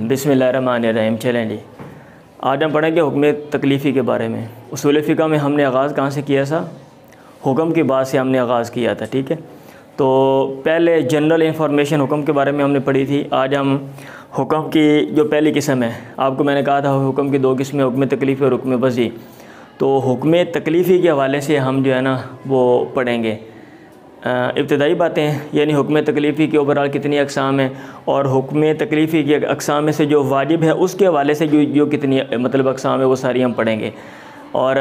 बिस्मिल्लाहिर्रहमानिर्रहीम। चलें जी, आज हम पढ़ेंगे हुक्म तकलीफ़ी के बारे में। उसूल फ़िक़ह में हमने आगाज़ कहाँ से किया था? हुक्म की बात से हमने आगाज़ किया था, ठीक है। तो पहले जनरल इंफॉर्मेशन हुक्म के बारे में हमने पढ़ी थी। आज हम हुक्म की जो पहली किस्म है, आपको मैंने कहा था हुक्म की दो किस्में, हुक्म तकलीफ़ी और हुक्म वज़ी। तो हुक्म तकलीफ़ी के हवाले से हम जो है ना वो पढ़ेंगे इब्तदाई बातें, यानी हुक्म तकलीफ़ी के ओवरऑल कितनी अक़साम हैं और हुक्म तकलीफ़ी की अक़साम में से जो वाजिब है उसके हवाले से जो कितनी मतलब अक़साम है वो सारी हम पढ़ेंगे। और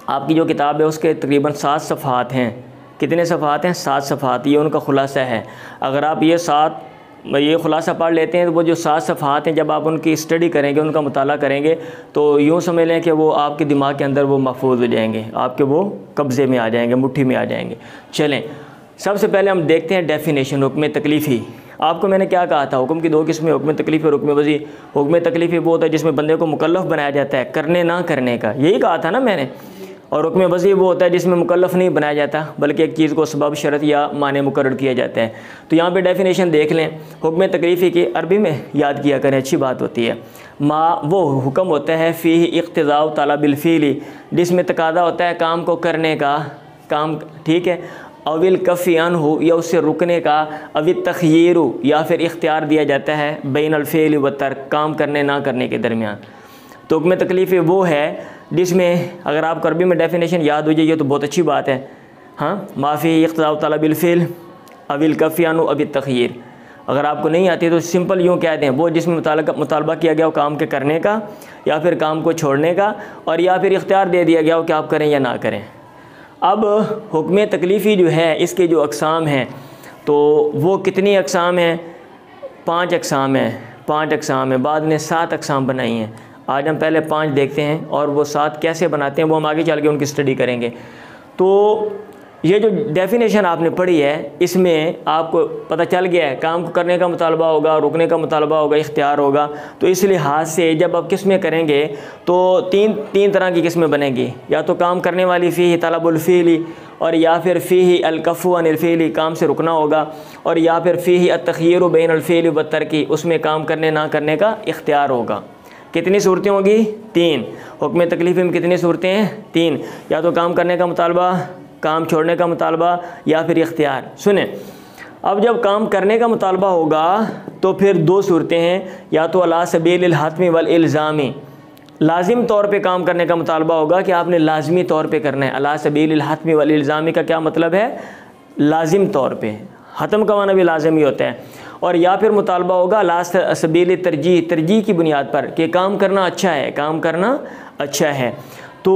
आपकी जो किताब है उसके तकरीबन 7 सफ़हात हैं। कितने सफ़हात हैं? 7 सफ़हात। ये उनका ख़ुलासा है। अगर आप ये ख़ुलासा पढ़ लेते हैं तो वो जो 7 सफ़हात हैं, जब आप उनकी स्टडी करेंगे, उनका मुताला करेंगे, तो यूँ समझ लें कि वो आपके दिमाग के अंदर वो महफूज हो जाएंगे, आपके वो कब्ज़े में आ जाएंगे, मुट्ठी में आ जाएंगे। चलें, सबसे पहले हम देखते हैं डेफिनेशन हुक्म तकलीफ़ी। आपको मैंने क्या कहा था? हुक्म की दो किस्में, हुक्म तकलीफ़ी और हुक्म वज़ी। हुक्म तकलीफ़ी वो होता है जिसमें बंदे को मुकल्लफ़ बनाया जाता है करने ना करने का, यही कहा था ना मैंने। और हुक्म वज़ी वो होता है जिसमें मुकल्लफ़ नहीं बनाया जाता, बल्कि एक चीज़ को सबब, शरत या माने मुकर्रर किया जाता है। तो यहाँ पे डेफिनेशन देख लें। हुक्म तकलीफ़ी की अरबी में याद किया करें, अच्छी बात होती है। वो हुक्म होता है फ़ीही इक़्तिज़ाउ तलबिल फ़ीली, जिसमें तकादा होता है काम को करने का, काम, ठीक है। अविल कफ़ी अनहु, या उससे रुकने का। अविल तख़यीरु, या फिर इख्तियार दिया जाता है बैनल फ़िअल व तर्क, काम करने ना करने के दरमियान। तो हुक्म तकलीफ़ी वो है जिसमें अगर आपको अरबी में डेफिनेशन याद हो जाइए तो बहुत अच्छी बात है। हाँ, माफ़ी इक़्तिज़ाउ तलबिल फ़िअल अविल कफ़ी अनहु अविल तख़यीर। अगर आपको नहीं आती तो सिंपल यूँ कह दें, वो जिसमें मुतालबा किया गया हो काम के करने का, या फिर काम को छोड़ने का, और या फिर इख्तियार दे दिया गया हो कि आप करें या ना करें। अब हुक्म तकलीफ़ी जो है इसके जो अक़साम हैं, तो वो कितनी अक़साम हैं? 5 अक़साम हैं। 5 अक़साम हैं, बाद में 7 अक़साम बनाई हैं। आज हम पहले 5 देखते हैं और वो 7 कैसे बनाते हैं वो हम आगे चल के उनकी स्टडी करेंगे। तो ये जो डेफिनेशन आपने पढ़ी है, इसमें आपको पता चल गया है काम को करने का मुतालबा होगा, रुकने का मुतालबा होगा, इख्तियार होगा। तो इस लिहाज से जब आप किस्में करेंगे तो तीन तरह की किस्में बनेंगी। या तो काम करने वाली फ़ीही तलबुल फ़ीली, और या फिर फ़ीही अल-कफ़्फ़ु अनिल फ़ीली, काम से रुकना होगा, और या फिर फ़ीही अत-तख़यीरु बैनल फ़ीली व तर्की, उसमें काम करने ना करने का इख्तियार होगा। कितनी सूरतें होंगी? 3। हुक्म तकलीफ़ी में कितनी सूरतें हैं? 3। या तो काम करने का मुतालबा, काम छोड़ने का मुतालबा, या फिर इख्तियार। सुने, अब जब काम करने का मुतालबा होगा तो फिर 2 सूरतें हैं। या तो अला सबीलिल हत्मी वल इल्ज़ामी, लाजिम तौर पे काम करने का मुतालबा होगा कि आपने लाजमी तौर पे करना है। अला सबीलिल हत्मी वल इल्ज़ामी का क्या मतलब है? लाजिम तौर पे। हतम का माना भी लाजिम ही होता है। और या फिर मुतालबा होगा अला सबील तरजीह, तरजीह की बुनियाद पर कि काम करना अच्छा है, काम करना अच्छा है। तो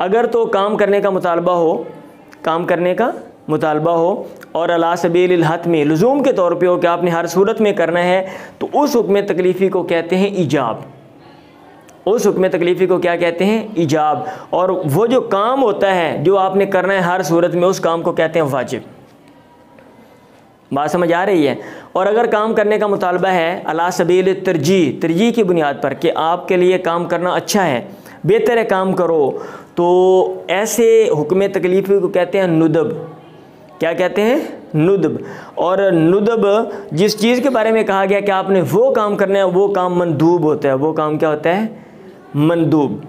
अगर तो काम करने का मुतालबा हो, काम करने का मुतालबा हो, और अला सबीलिल हत्मी, लुज़ूम के तौर पे हो कि आपने हर सूरत में करना है, तो उस हुक्म तकलीफ़ी को कहते हैं ईजाब। उस हुक्म तकलीफ़ी को क्या कहते हैं? ईजाब। और वो जो काम होता है जो आपने करना है हर सूरत में, उस काम को कहते हैं वाजिब। बात समझ आ रही है? और अगर काम करने का मुतालबा है अला सबील तरजीह, तरजीह की बुनियाद पर कि आपके लिए काम करना अच्छा है, बेहतर है, काम करो, तो ऐसे हुक्म तकलीफ़ी को कहते हैं नुदब। क्या कहते हैं? नुदब। और नुदब जिस चीज़ के बारे में कहा गया कि आपने वो काम करना है, वो काम मंदूब होता है। वो काम क्या होता है? मंदूब,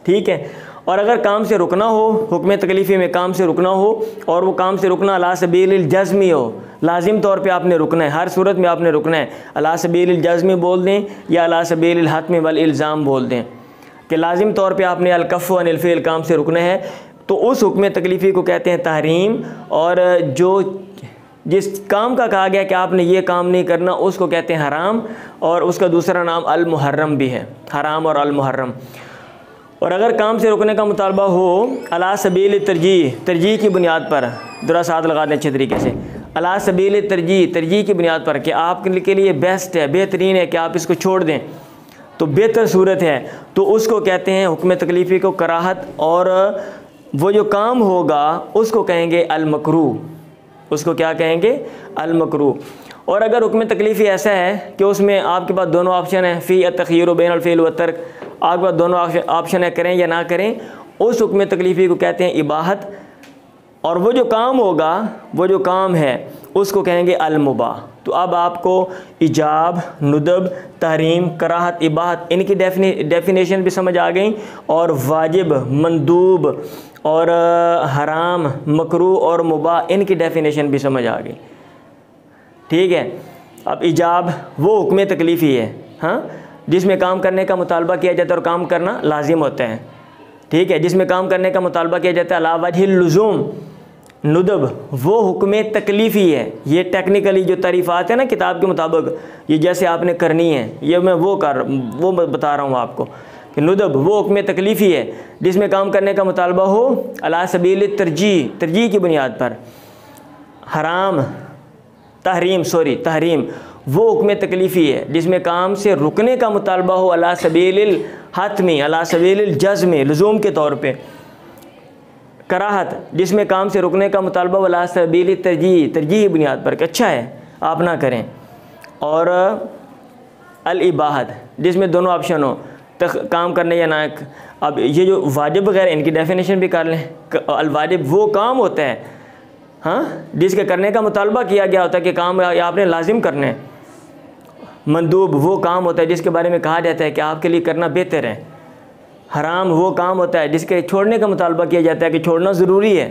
ठीक है। और अगर काम से रुकना हो, हुक्म तकलीफ़ी में काम से रुकना हो, और वो काम से रुकना अला सबीलिल जज़्मी हो, लाजिम तौर पे आपने रुकना है, हर सूरत में आपने रुकना है, अला सबीलिल जज़्मी बोल दें या अला सबीलिल हत्मी वल इल्ज़ाम बोल दें कि लाजिम तौर पे आपने अल-कफ़्फ़ु अनिल फ़िअल, काम से रुकना है, तो उस हुक्म तकलीफ़ी को कहते हैं तहरीम। और जो जिस काम का कहा गया कि आपने ये काम नहीं करना, उसको कहते हैं हराम। और उसका दूसरा नाम अल-मुहर्रम भी है, हराम और अल-मुहर्रम। और अगर काम से रुकने का मुतालबा हो अला सबील तरजीह, तरजीह की बुनियाद पर, ज़रा साथ लगा दें अच्छे तरीके से, अला सबील तरजीह, तरजीह की बुनियाद पर कि आपके लिए बेस्ट है, बेहतरीन है कि आप इसको छोड़ दें, तो बेहतर सूरत है, तो उसको कहते हैं हुक्म तकलीफ़ी को कराहत। और वो जो काम होगा उसको कहेंगे अल-मकरूह, उसको क्या कहेंगे? अल-मकरूह। और अगर हुक्म तकलीफ़ी ऐसा है कि उसमें आपके पास दोनों ऑप्शन हैं, फ़ी अत-तख़यीरु बैनल फ़िअल व तर्क, आपके पास दोनों ऑप्शन है, करें या ना करें, उस हुक्म तकलीफ़ी को कहते हैं इबाहत। और वो जो काम होगा, वो जो काम है उसको कहेंगे अल-मुबाह। तो अब आपको इजाब, नुदब, तहरीम, कराहत, इबाहत इनकी डेफिनेशन भी समझ आ गई, और वाजिब, मंदूब और हराम, मकरूह और मुबाह इनकी डेफिनेशन भी समझ आ गई। ठीक है। अब इजाब वो हुक्म तकलीफ़ी है, हाँ, जिसमें काम करने का मुतालबा किया जाता है और काम करना लाजिम होता है। ठीक है, जिसमें काम करने का मुतालबा किया जाता है अला वजहिल लुज़ूम। नुदब वो हुक्म तकलीफ़ी है, ये टेक्निकली जो तारीफ़ात है ना किताब के मुताबिक, ये जैसे आपने करनी है, ये मैं वो बता रहा हूँ आपको कि नुदब वो हुक्म तकलीफ़ी है जिसमें काम करने का मुतालबा हो अला सबील तरजीह की बुनियाद पर। हराम, तहरीम वो हुक्म तकलीफ़ी है जिसमें काम से रुकने का मुतालबा हो अला सबील हतमी, अला सबील जज़्म, लुज़ूम के तौर पे। कराहत जिसमें काम से रुकने का मुतालबा अला सबील तरजीह बुनियाद पर कि अच्छा है आप ना करें। और अल इबाहत जिसमें दोनों ऑप्शन हो, काम करने या ना। अब ये जो वाजिब वगैरह इनकी डेफिनेशन भी कर लें। अल वाजिब वो काम होता है, हाँ, जिसके करने का मुतालबा किया गया होता है कि काम आपने लाजिम करने। मंदूब वो काम होता है जिसके बारे में कहा जाता है कि आपके लिए करना बेहतर है। हराम वो काम होता है जिसके छोड़ने का मुतालबा किया जाता है कि छोड़ना ज़रूरी है।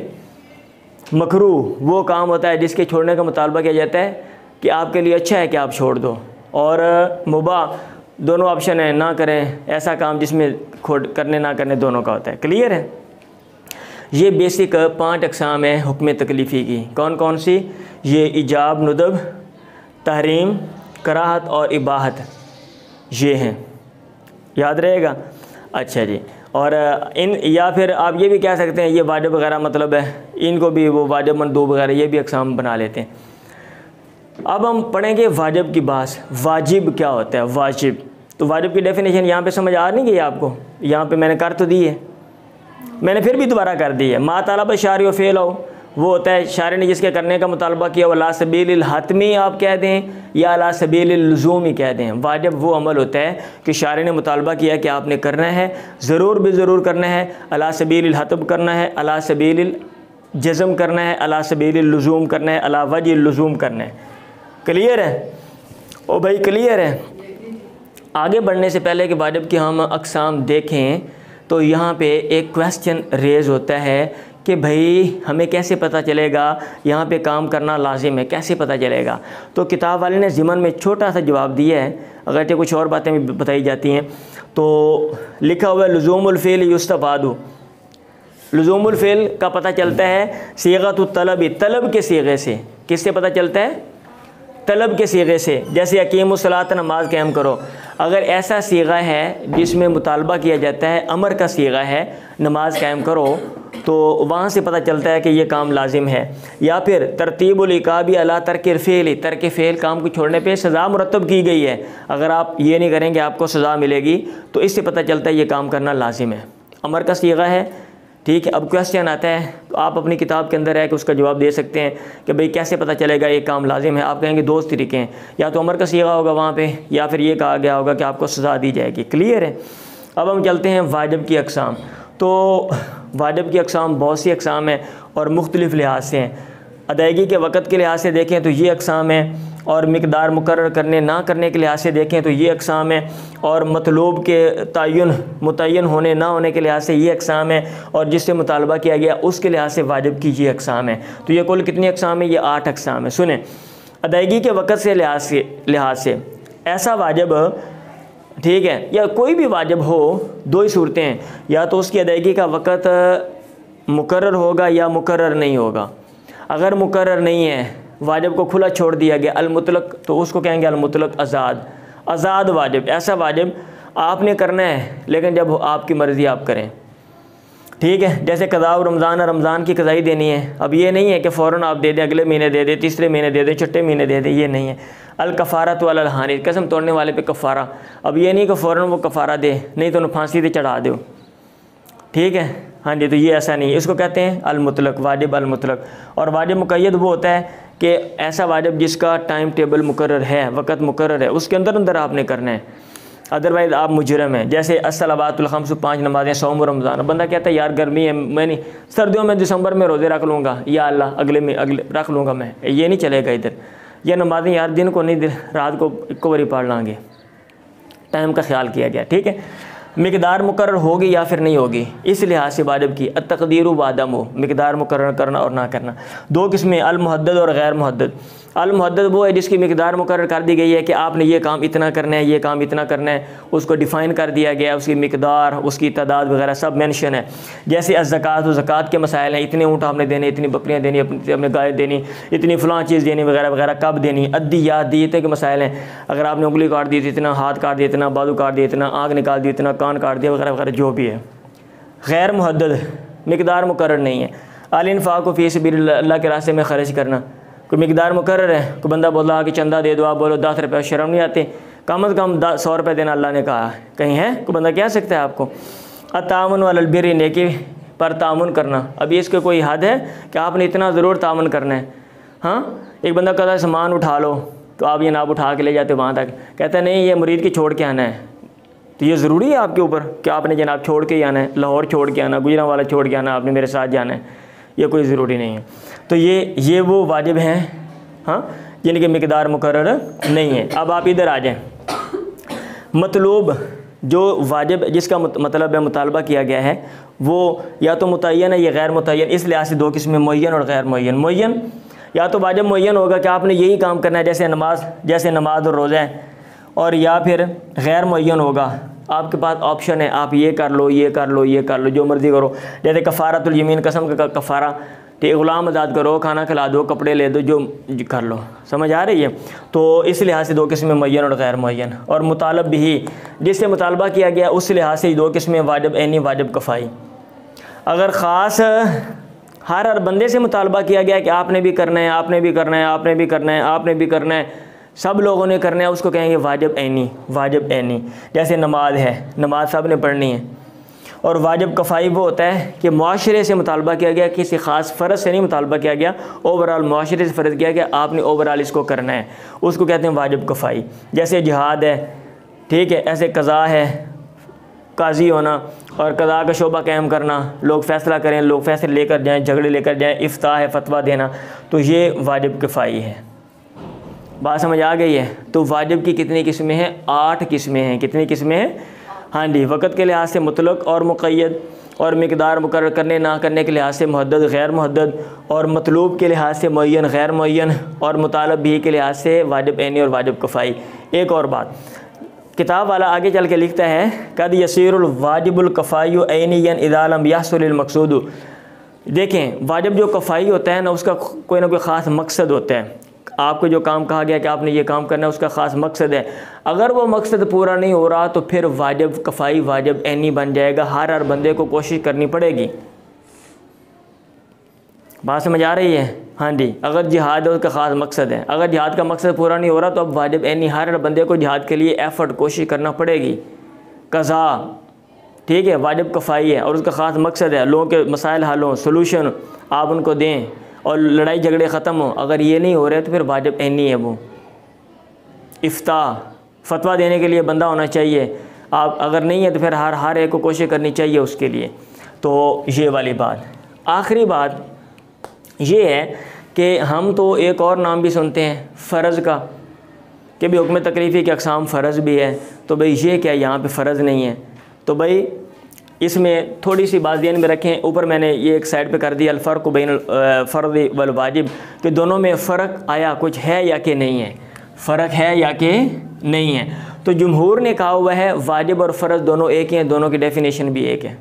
मकरूह वो काम होता है जिसके छोड़ने का मुतालबा किया जाता है कि आपके लिए अच्छा है कि आप छोड़ दो। और मुबाह दोनों ऑप्शन है, ना करें ऐसा काम जिसमें करने ना करने दोनों का होता है। क्लियर है। ये बेसिक 5 अक़साम है हुक्म तकलीफ़ी की। कौन कौन सी? ये इजाब, नुदब, तहरीम, कराहत और इबाहत, ये हैं, याद रहेगा। अच्छा जी। और इन या फिर आप ये भी कह सकते हैं ये वाजिब वगैरह मतलब है, इनको भी वो वाजिब, मंदूब वगैरह ये भी अक़साम बना लेते हैं। अब हम पढ़ेंगे वाजिब की बात। वाजिब क्या होता है? वाजिब, तो वाजिब की डेफिनेशन यहाँ पे समझ आ नहीं गई आपको? यहाँ पे मैंने कर तो दी है, मैंने फिर भी दोबारा कर दी है। मा तालब शारी व फ़ेल हो वो होता है शारी ने जिसके करने का मुतालबा किया, अला सबील हतमी आप कह दें या अला सबील लुज़ूमी कह दें। वाजिब वो अमल होता है कि शारी ने मुतालबा किया कि आपने करना है, ज़रूर भी ज़रूर करना है, अला सबील हतब करना है, अला सबील जज़म करना है, अला सबील लुज़ूम करना है, अला वजह लुज़ूम करना है। क्लियर है? ओ भाई क्लियर है। आगे बढ़ने से पहले कि वाजिब की हम अक़साम देखें तो यहाँ पे एक क्वेश्चन रेज़ होता है कि भाई हमें कैसे पता चलेगा यहाँ पे काम करना लाजिम है, कैसे पता चलेगा? तो किताब वाले ने ज़िमन में छोटा सा जवाब दिया है, अगरचे कुछ और बातें भी बताई जाती हैं। तो लिखा हुआ है लुज़ूमुल फ़िल युस्तफ़ादु। लुज़ूमुल फ़िल का पता चलता है सीग़तुत तलब, तलब के सीगे से। किससे पता चलता है? तलब के सीगे से। जैसे अकीमुस्सलात, नमाज कायम करो, अगर ऐसा सीगा है जिसमें मुतालबा किया जाता है, अमर का सीगा है, नमाज कायम करो, तो वहाँ से पता चलता है कि ये काम लाजिम है। या फिर तरतीबुल इक़ाबी अला तर्किल फ़ेल, तर्क फ़ेल काम को छोड़ने पे सज़ा मुरतब की गई है, अगर आप ये नहीं करेंगे आपको सज़ा मिलेगी, तो इससे पता चलता है ये काम करना लाजिम है। अमर का सीगा है। ठीक है। अब क्वेश्चन आता है, तो आप अपनी किताब के अंदर है कि उसका जवाब दे सकते हैं कि भाई कैसे पता चलेगा ये काम लाजिम है। आप कहेंगे 2 तरीके हैं, या तो अमर का सीगा होगा वहाँ पे, या फिर ये कहा गया होगा कि आपको सज़ा दी जाएगी। क्लियर है। अब हम चलते हैं वाजिब की अक़साम। तो वाजिब की अक़साम बहुत सी अक़साम है और मुख्तलिफ़ लिहाज से हैं। अदायगी के वक़्त के लिहाज से देखें तो ये अक़साम है, और मिक़दार मुकर्रर करने ना करने के लिहाज से देखें तो ये अक़साम है, और मतलूब के मुतय्यन होने ना होने के लिहाज से ये अक़साम है, और जिससे मुतालबा किया गया उसके लिहाज से वाजिब की ये अक़साम है। तो ये कुल कितनी अक़साम है? ये 8 अक़साम है। सुने, अदायगी के वक़्त से लिहाज से ऐसा वाजिब, ठीक है, या कोई भी वाजिब हो, 2 ही सूरतें हैं, या तो उसकी अदायगी का वक़्त मुकर्रर होगा या मुकर्रर नहीं होगा। अगर मुकर्रर नहीं है, वाजिब को खुला छोड़ दिया गया, अल-मुतलक, तो उसको कहेंगे अल-मुतलक, आज़ाद वाजिब। ऐसा वाजिब आपने करना है लेकिन जब आपकी मर्ज़ी आप करें। ठीक है। जैसे कज़ा रमज़ान की कज़ाई देनी है, अब ये नहीं है कि फ़ौरन आप दे दें, अगले महीने दे दें, तीसरे महीने दे दें, छठे महीने दे दें, ये नहीं है। अल-कफ़ारतु अलल हानिस, कसम तोड़ने वाले पे कफ़ारा। अब ये नहीं कि फ़ौरन वो कफ़ारा दे, नहीं तो फांसी से चढ़ा दो। ठीक है, हाँ जी, तो ये ऐसा नहीं है। इसको कहते हैं अल-मुतलक, वाजिब अल-मुतलक। और वाजिब मुक़य्यद वो होता है कि ऐसा वाजिब जिसका टाइम टेबल मुकर्रर है, वक़्त मुकर्रर है, उसके अंदर आपने करना है। अदरवाइज़ आप मुजरम हैं। जैसे अस्सलावातुल खम्स 5 नमाज़ें, सौम रमज़ान। बंदा कहता है यार गर्मी है, मैं नहीं, सर्दियों में दिसंबर में रोज़े रख लूँगा, या अल्लाह अगले रख लूँगा मैं, ये नहीं चलेगा इधर। यह नमाज़ें यार दिन को नहीं, रात को इक्को बारी पढ़ लाँगे। टाइम का ख्याल किया गया, ठीक है। मिक़दार मुकर्रर होगी या फिर नहीं होगी, इस लिहाज से वाजिब की अत-तक़दीरु व अदमु, मिक़दार मुकर्रर करना और ना करना। 2 किस्में, अल मुहद्दद और गैर मुहद्दद। अल मुहद्दद वो है जिसकी मिक़दार मुकर्रर कर दी गई है कि आपने ये काम इतना करना है, ये काम इतना करना है, उसको डिफ़ाइन कर दिया गया है, उसकी मिक़दार, उसकी तादाद वगैरह सब मेंशन है। जैसे अज़्ज़कात व ज़कात के मसाइल हैं, इतने ऊँट आपने देने, इतनी बकरियाँ देनी, अपने गाय देनी, इतनी फ़लाँ चीज़ देनी वगैरह वगैरह, कब देनी। अद्दियात, दियते के मसाइल हैं, अगर आपने उंगली काट दी थी इतना, हाथ काट दिया इतना, बाजू काट दिया इतना, आँख निकाल दी इतना, कान काट दिया वगैरह वगैरह, जो भी है। गैर मुहद्दद, मिक़दार मुकर्रर नहीं है। अल इन्फ़ाक़ु फ़ी सबीलिल्लाह, अल्लाह के रास्ते में ख़र्च करना, कोई मिक़दार मुकर्रर है। कोई बंदा बोला कि चंदा दे दो, आप बोलो 10 रुपये, शर्म नहीं आती? कम अज़ कम 100 रुपये देना अल्लाह ने कहा, कहीं है कोई बंदा कह सकता है आपको? अतावन अलल बिर्रि, नेकी पर तामुन करना। अभी इसके कोई हद है कि आपने इतना ज़रूर तामुन करना है? हाँ, एक बंदा कहता है सामान उठा लो, तो आप ये नाप उठा के ले जाते वहाँ तक, कहता है नहीं ये मुरीद की छोड़ के आना है। तो ये ज़रूरी है आपके ऊपर कि आपने जनाब छोड़ के ही आना है, लाहौर छोड़ के आना, गुजरांवाला छोड़ के आना, आपने मेरे साथ जाना है, ये कोई ज़रूरी नहीं है। तो ये वो वाजिब हैं, हाँ, जिनकी मिक़दार मुकर्रर नहीं है। अब आप इधर आ जाएं, मतलूब जो वाजिब जिसका मतलब है मुतालबा किया गया है, वो या तो मुतय्यन है या गैर मुतय्यन। इस लिहाज से 2 किस्में, मुअय्यन और गैर मुअय्यन। मुअय्यन या तो वाजिब मुअय्यन होगा कि आपने यही काम करना है, जैसे नमाज और रोज़ा है, और या फिर गैर मुअय्यन होगा, आपके पास ऑप्शन है, आप ये कर लो, ये कर लो, ये कर लो, जो मर्ज़ी करो। जैसे कफ़ारतुल यमीन, कसम का कफ़ारा, ठीक, ग़ुलाम आज़ाद करो, खाना खिला दो, कपड़े ले दो, जो कर लो। समझ आ रही है? तो इस लिहाज से 2 किस्में, मुअय्यन और गैर मुअय्यन। और मुतालब भी, जिससे मुतालबा किया गया उस लिहाज से 2 किस्में, वाजिब ऐनी, वाजिब कफ़ाई। अगर ख़ास हर बंदे से मुतालबा किया गया कि आपने भी करना है, आपने भी करना है, आपने भी करना है, आपने भी करना है, सब लोगों ने करना है, उसको कहेंगे वाजिब ऐनी, वाजिब ऐनी। जैसे नमाज है, नमाज सब ने पढ़नी है। और वाजिब कफ़ाई वो होता है कि मुआशरे से मुतालबा किया गया, किसी ख़ास फ़र्ज़ से नहीं मुतालबा किया गया, ओवरऑल मुआशरे से फ़र्ज़ किया गया, आपने ओवरऑल इसको करना है, उसको कहते हैं वाजिब कफ़ाई। जैसे जिहाद है, ठीक है, ऐसे कज़ा है, काजी होना और कज़ा का शोबा कायम करना, लोग फ़ैसला करें, लोग फ़ैसले लेकर जाएँ, झगड़े लेकर जाएँ, इफ्ता है, फ़तवा देना, तो ये वाजिब कफ़ाई है। बात समझ आ गई है? तो वाजिब की कितनी किस्में हैं? 8 किस्में हैं। कितनी किस्में हैं? हाँ जी, वक़्त के लिहाज से मुतलक और मुक़य्यद, और मिक़दार मुकर्रर करने ना करने के लिहाज से मुहद्दद गैर मुहद्दद, और मतलूब के लिहाज से मुअय्यन गैर मुअय्यन, और मुतालब भी के लिहाज से वाजिब ऐनी और वाजिब कफ़ाई। एक और बात, किताब वाला आगे चल के लिखता है, कद यसीरुल वाजिबुल कफ़ाई ऐनियन इज़ा लम यहसुलिल मक़सूद। देखें, वाजिब जो कफ़ाई होता है ना, उसका कोई ना कोई ख़ास मकसद होता है। आपको जो काम कहा गया कि आपने ये काम करना है, उसका ख़ास मकसद है। अगर वो मकसद पूरा नहीं हो रहा तो फिर वाजिब कफ़ाई, वाजिब ऐनी बन जाएगा। हर बंदे को कोशिश करनी पड़ेगी। बात समझ आ रही है? हाँ जी, अगर जिहाद है उसका ख़ास मकसद है, अगर जिहाद का मकसद पूरा नहीं हो रहा तो अब वाजिब ऐनी, हर बंदे को जिहाद के लिए एफ़र्ट, कोशिश करना पड़ेगी। कज़ा, ठीक है, वाजिब कफ़ाई है और उसका ख़ास मकसद है, लोगों के मसाइल हल हों, सोलूशन आप उनको दें और लड़ाई झगड़े ख़त्म हो। अगर ये नहीं हो रहे तो फिर वाजिब ऐनी है। वो इफ्ता, फतवा देने के लिए बंदा होना चाहिए, आप अगर नहीं है तो फिर हर एक को कोशिश करनी चाहिए उसके लिए। तो ये वाली बात। आखिरी बात ये है कि हम तो एक और नाम भी सुनते हैं फ़र्ज़ का, कि भी हुक्म तकलीफ़ी के अक़साम फ़र्ज़ भी है। तो भाई ये क्या यहाँ पे फ़र्ज़ नहीं है? तो भाई इसमें थोड़ी सी बात ध्यान में रखें। ऊपर मैंने ये एक साइड पे कर दिया अल-फ़र्क़ु बैन फ़र्ज़ वल वाजिब, कि दोनों में फ़र्क आया कुछ है या कि नहीं है, फ़र्क है या कि नहीं है। तो जमहूर ने कहा हुआ है वाजिब और फ़र्ज़ दोनों एक ही हैं, दोनों की डेफिनेशन भी एक है।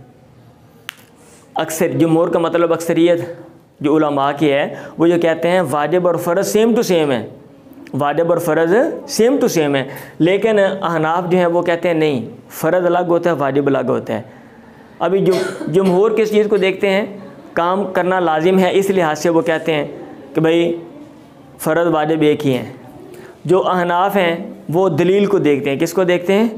अक्सर जमहूर का मतलब अक्सरियत जो उलमा की है, वो जो कहते हैं वाजिब और फ़र्ज़ सेम टू सेम है, वाजिब और फ़र्ज़ सेम टू सेम है। लेकिन अहनाफ जो हैं वो कहते हैं नहीं, फ़र्ज़ अलग होता है, वाजिब अलग होता है। अभी जमहूर किस चीज़ को देखते हैं? काम करना लाजिम है, इस लिहाज से वो कहते हैं कि भाई फ़र्ज़ वाजिब एक ही हैं। जो अहनाफ हैं वो दलील को देखते हैं। किसको देखते हैं?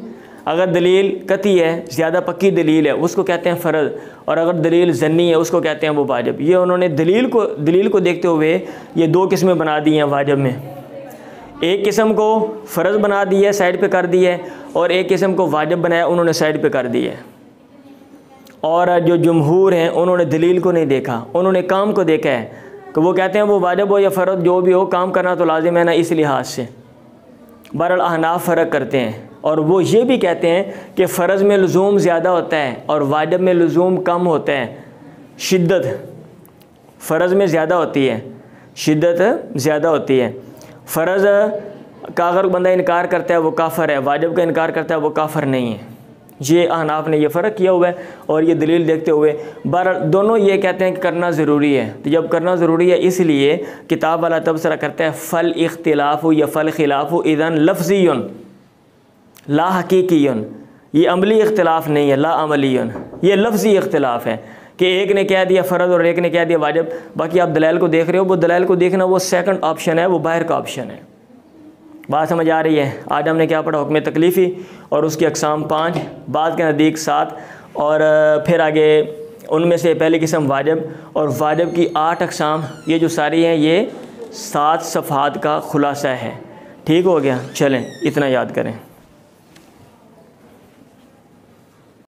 अगर दलील कती है, ज़्यादा पक्की दलील है, उसको कहते हैं फ़र्ज़, और अगर दलील ज़न्नी है उसको कहते हैं वो वाजिब। ये उन्होंने दलील को देखते हुए ये 2 किस्में बना दी हैं वाजिब में। एक किस्म को फ़र्ज़ बना दिया, साइड पे कर दिया है, और एक किस्म को वाजिब बनाया, उन्होंने साइड पे कर दिया है। और जो जमहूर हैं उन्होंने दलील को नहीं देखा, उन्होंने काम को देखा है कि वो कहते हैं वो वाजिब हो या फ़र्ज़ जो भी हो, काम करना तो लाजिम है ना, इस लिहाज से। बहरहाल अहनाफ फ़र्क करते हैं, और वो ये भी कहते हैं कि फ़र्ज़ में लुज़ूम ज़्यादा होता है और वाजिब में लुज़ूम कम होता है। शिद्दत फ़र्ज़ में ज़्यादा होती है, शिद्दत ज़्यादा होती है। फ़र्ज़ का अगर बंदा इनकार करता है वो काफ़र है, वाजिब का इनकार करता है वो काफ़र नहीं है। ये अहनाफ ने ये फ़र्क किया हुआ है, और ये दलील देखते हुए बहरहाल दोनों ये कहते हैं कि करना ज़रूरी है। तो जब करना ज़रूरी है, इसलिए किताब वाला तबसरा करता है फ़ल इख्तिलाफ़ु या फ़ल खिलाफ़ु इज़न लफ्ज़ियुन ला हकीकियुन। ये अमली इख्तिलाफ़ नहीं है, ला अमलियुन, ये लफ्ज़ी इख्तिलाफ़ है कि एक ने कह दिया फ़र्ज़ और एक ने कह दिया वाजिब। बाकी आप दलाइल को देख रहे हो, वो दलाइल को देखना वो सेकंड ऑप्शन है, वो बाहर का ऑप्शन है। बात समझ आ रही है? आज हमने क्या पढ़ा? हुक्म तकलीफ़ी और उसकी अक़साम 5, बाद के नज़दीक 7, और फिर आगे उनमें से पहली किस्म वाजिब, और वाजिब की 8 अक़साम। ये जो सारी हैं ये 7 सफ़हात का ख़ुलासा है। ठीक हो गया? चलें, इतना याद करें।